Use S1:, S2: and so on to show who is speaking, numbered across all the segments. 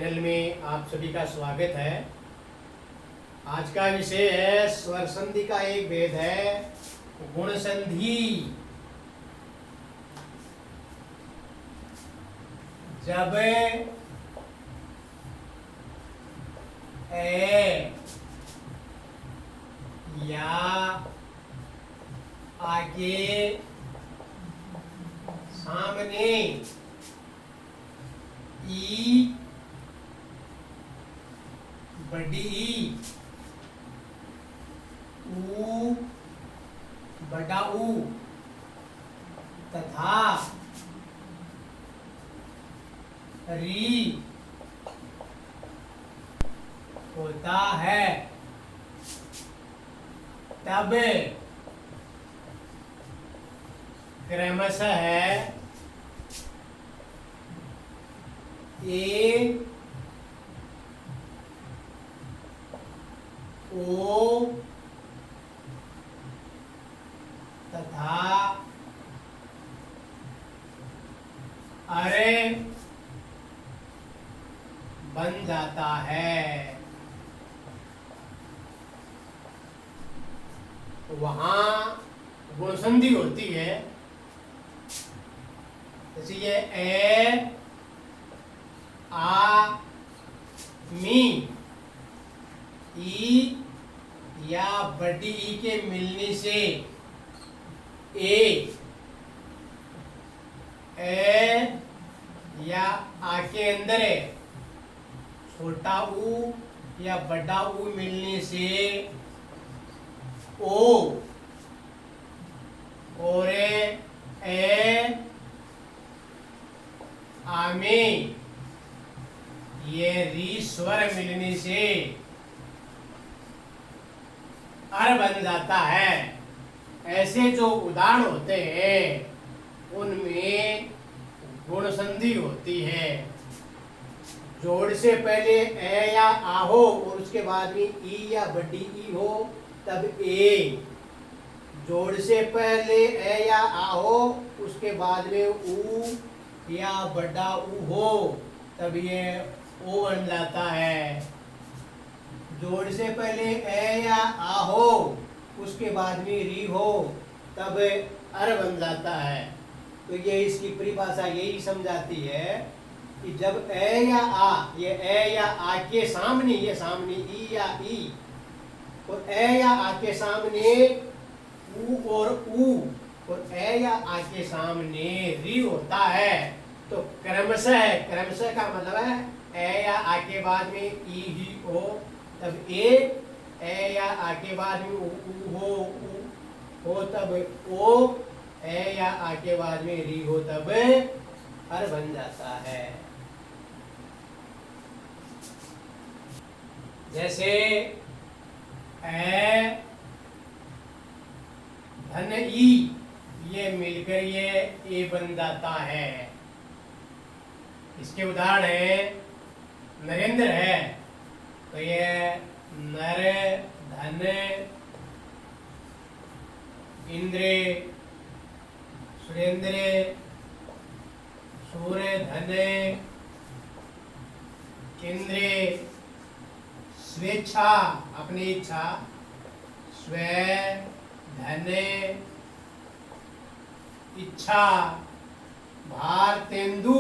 S1: Channel में आप सभी का स्वागत है। आज का विषय है स्वर संधि का एक भेद है गुण संधि। जब ए या आगे सामने ई बड़ी ई ऊ बड़ा ऊ तथा री होता है तब क्रमशः ए ओ तथा अरे बन जाता है। वहां गुण संधि होती है, जैसे ये ए आ मी ई या बड़ी ई के मिलने से ए या आ के अंदर है छोटा ऊ या बड़ा ऊ मिलने से ओ और ए आमे ये री स्वर मिलने से अर बन जाता है। ऐसे जो उदाहरण होते हैं उनमें गुण संधि होती है। जोड़ से पहले ए या आ हो और उसके बाद में ई या बड़ी ई हो तब ए। जोड़ से पहले ए या आ हो उसके बाद में ऊ या बड़ा ऊ हो तब ये ओ बन जाता है। जोड़ से पहले ए या आ हो उसके बाद में री हो तब अर बन जाता है। तो ये इसकी परिभाषा यही समझाती है कि जब ए या आ, ये ए या आ के सामने, ये सामने ई या ई और ए या आ के सामने ऊ और ए या आ के सामने री होता है तो क्रमशः का मतलब है ए या आ के बाद में ई ही हो तब ए या आ के बाद में ऊ हो तब ओ ए या आ के बाद में री हो तब अर बन जाता है। जैसे ए धन ई ये मिलकर ये ए बन जाता है। इसके उदाहरण है नरेंद्र है तो ये नर धन इंद्र सुरेंद्र सूर्य धन इंद्र स्वेच्छा अपनी इच्छा स्वे धन इच्छा भारतेंदु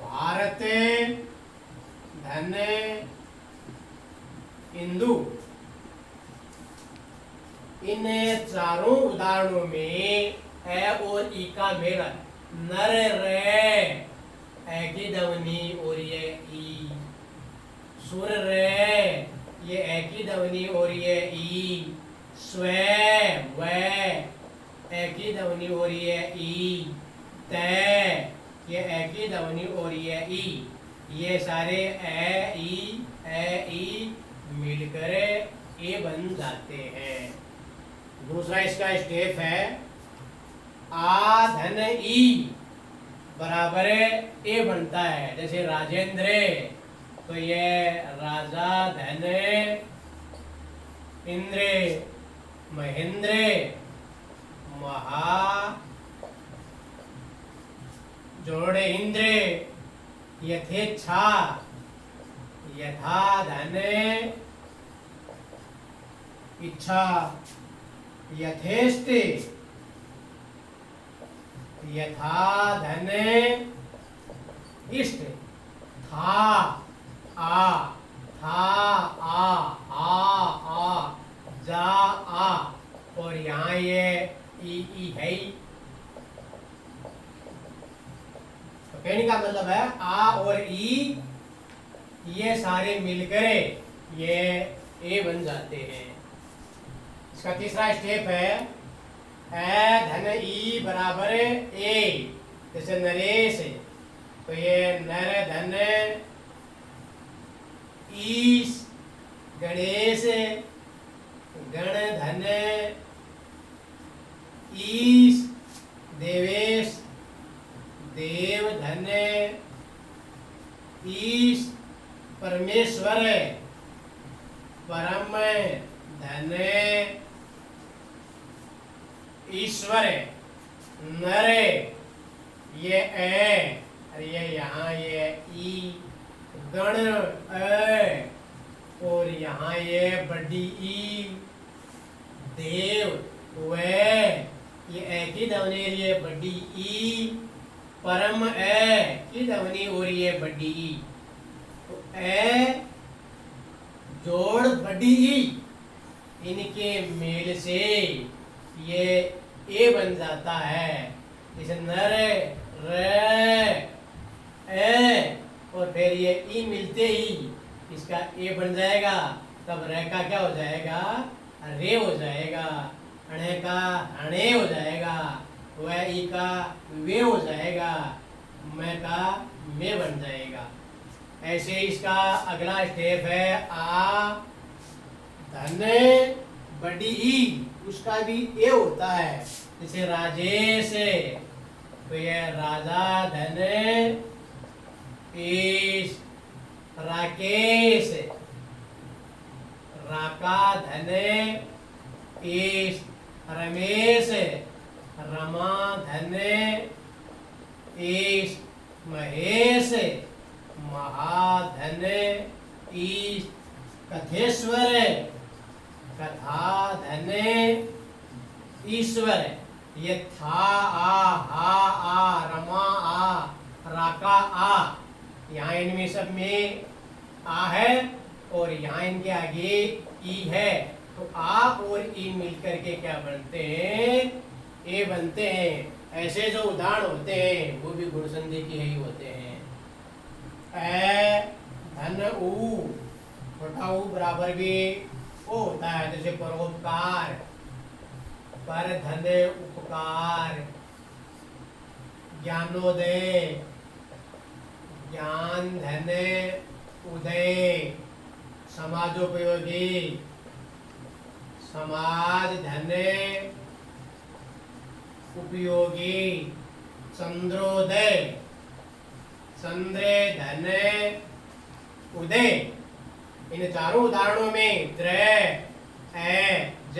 S1: भारत धन इंदु। इन चारों उदाहरणों में ए और ई का मेल नर रे ए की ध्वनि और ये ई सुर रे ये ए की ध्वनि और ये ई स्वे वे ए की ध्वनि और ये ई ते ये ए की ध्वनि और ये ई। ये सारे ए ई मिलकर ए बन जाते हैं। दूसरा इसका स्टेप है आ धन ई बराबर ए बनता है। जैसे राजेंद्र तो ये राजा धन इंद्र महेंद्र महा जोड़े इंद्र यथेच्छा, यथा धन इच्छा, यथेष्ट, यथा धन इष्ट, था आ, था आ, जा आ, और यहाँ ये ई है ही। तो कहने का मतलब है आ और ई ये सारे मिलकर ये ए बन जाते हैं। इसका तीसरा स्टेप है ए धन ई बराबर ए, जैसे नरेश, तो ये नर धन ईश, गणेश, गण धन ईश, देवेश, देव धन ईश, परमेश्वर, परम धन ईश्वर, नर, ये ए, और ये यहाँ ये ई, गण ए, और यहाँ ये बड़ी ई, देव वे, ये ए की ध्वनि, ये बड़ी ई, परम ए की ध्वनि और ये बड़ी ई। तो ए जोड़ बड़ी ई, इनके मेल से ये ए बन जाता है। जैसे नर र ए, और फिर ये ई मिलते ही इसका ए बन जाएगा, तब र का क्या हो जाएगा, रे हो जाएगा, अणे का हणे हो जाएगा, वह ई का वे हो जाएगा, मैं का में बन जाएगा। ऐसे इसका अगला स्टेप है आ धन बड़ी ई, उसका भी ए होता है। जैसे राजेश, तो ये राजा धन ईश, राकेश, राका धन ईश, रमेश, रमा धन ईश, महेश, महाधन ईश, कथेश्वर, कथा धन ईश्वर। ये था आ, हा आ, रमा आ, राका आ, यहाँ इनमें सब में आ है और यहाँ इनके आगे ई है। तो आ और ई मिलकर के क्या बनते हैं, ए बनते हैं। ऐसे जो उदाहरण होते हैं वो भी गुण संधि के ही होते हैं। ए धन ऊ, छोटा ऊ बराबर भी ओ होता है। जैसे परोपकार, पर धन उपकार, ज्ञानोदय, ज्ञान धन उदय, समाजोपयोगी, समाज धन उपयोगी, चंद्रोदय, चंद्र धन उदय। इन चारों उदाहरणों में द्र, ए, ज,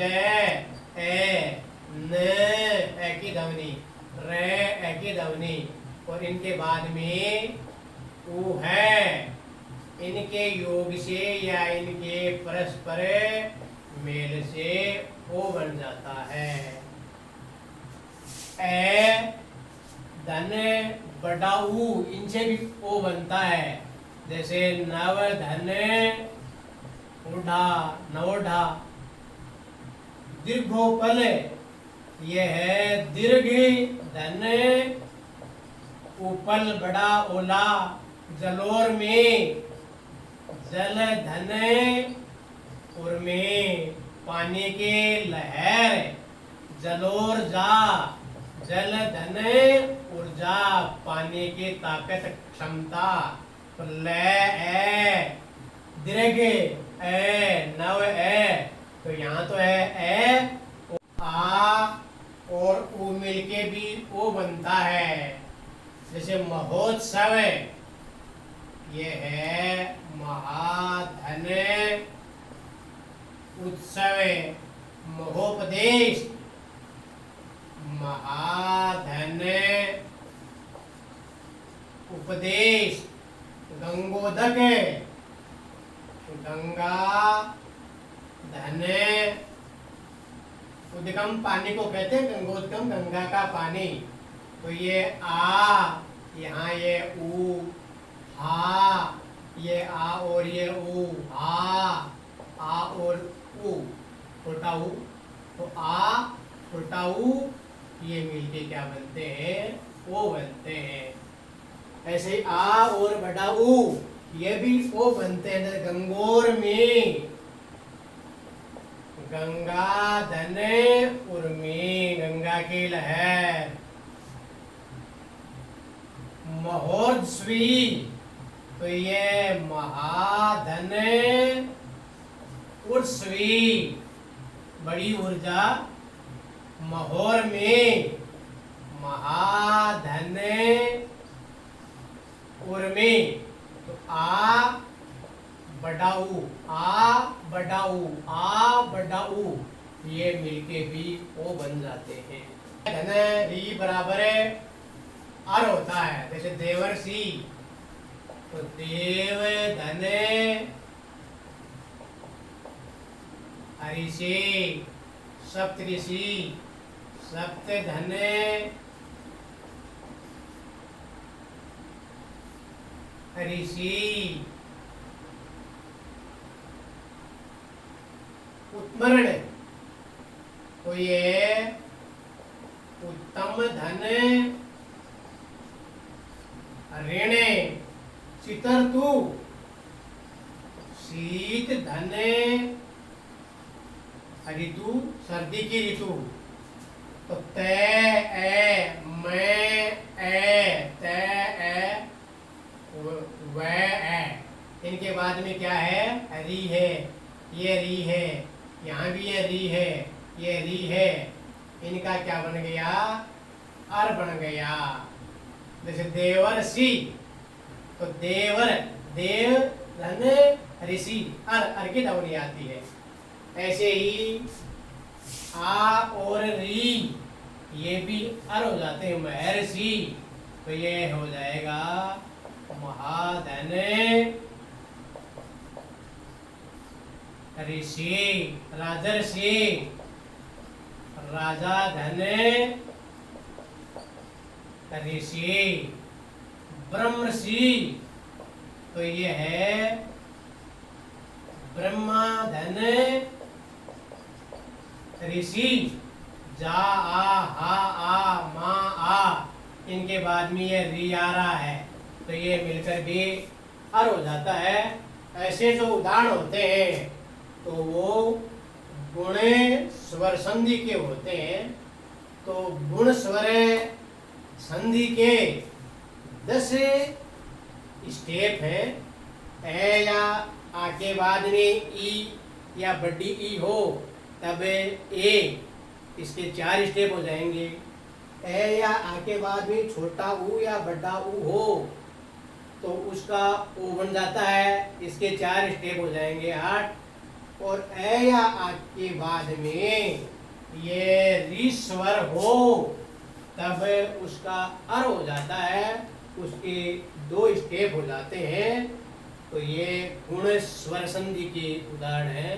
S1: ए, न, ए की ध्वनि, र, ए की ध्वनि, और इनके बाद में उ है। इनके योग से या इनके परस्पर मेल से ओ बन जाता है। ए धन बड़ा ऊ, इनसे भी ओ बनता है। जैसे नव धन उढ़ा, नवोढ़ा, दीर्घोपल, यह है दीर्घ धन उपल बड़ा ओला, जलोर में, जल धन उर में, पानी के लहर, जलोर जा, जल धन ऊर्जा, पानी की ताकत क्षमता। तो ल ए, दीर्घ ए, नव ए, तो यहाँ तो है ए, आ और ऊ मिलके भी ओ बनता है। जैसे महोत्सव, ये है महाधन उत्सव, महोपदेश, महाधन उपदेश, गंगोदक, गंगा धन, उद्गम पानी को कहते हैं गंगोदकम, गंगा का पानी। तो ये आ, यहाँ ये ऊ, हा, ये आ और ये ऊ, आ और ऊ, छोटा ऊ। तो आ छोटा ऊ ये मिलके क्या बनते हैं, ओ बनते हैं। ऐसे ही आ और बड़ा ऊ ये भी ओ बनते हैं। गंगोर में गंगा धन उर्मी, गंगा की लहर। महोर्ध्वी, तो ये महाधन उर्स्वी, बड़ी ऊर्जा। महोर में महाधन उर्मी, तो आ बडाऊ, आ बडाऊ, आ बडाऊ ये मिलके भी ओ बन जाते हैं। धन री बराबर अर होता है। जैसे देवर्षि, तो देव धन हरिषि, सप्तऋषि, सप्त धन ऋषि। उत्मरण, तो ये उत्तम धन ऋणे। चितर्तु, शीत धन ऋतु, सर्दी की ऋतु। तो ते ए, मैं ए, ते ए, व ए, इनके बाद में क्या है, री है, ये री है, यहाँ भी ये री है, ये री है। इनका क्या बन गया, अर बन गया। जैसे देवर्षि, तो देवर, देव धन ऋषि, अर की ध्वनि आती है। ऐसे ही आ और री ये भी अर हो जाते हैं, महर्षि। तो ये हो जाएगा महाधन ऋषि, राजर्षि, राजा धन ऋषि। ब्रह्मर्षि, तो ये है ब्रह्मा धन ऋषि। जा आ, हा आ, मा आ, इनके बाद में ये री आ रहा है, तो ये मिलकर भी अर हो जाता है। ऐसे जो उदाहरण होते हैं तो वो गुण स्वर संधि के होते हैं। तो गुण स्वर संधि के 10 स्टेप है। ए या आ के बाद में ई या बड़ी ई हो तब ए, इसके 4 स्टेप हो जाएंगे। ए या आ के बाद में छोटा ऊ या बड़ा ऊ हो तो उसका ओ बन जाता है, इसके 4 स्टेप हो जाएंगे 8। और ए या आ के बाद में ये री स्वर हो तब उसका अर हो जाता है, उसके 2 स्टेप हो जाते हैं। तो ये गुण स्वर संधि के उदाहरण हैं।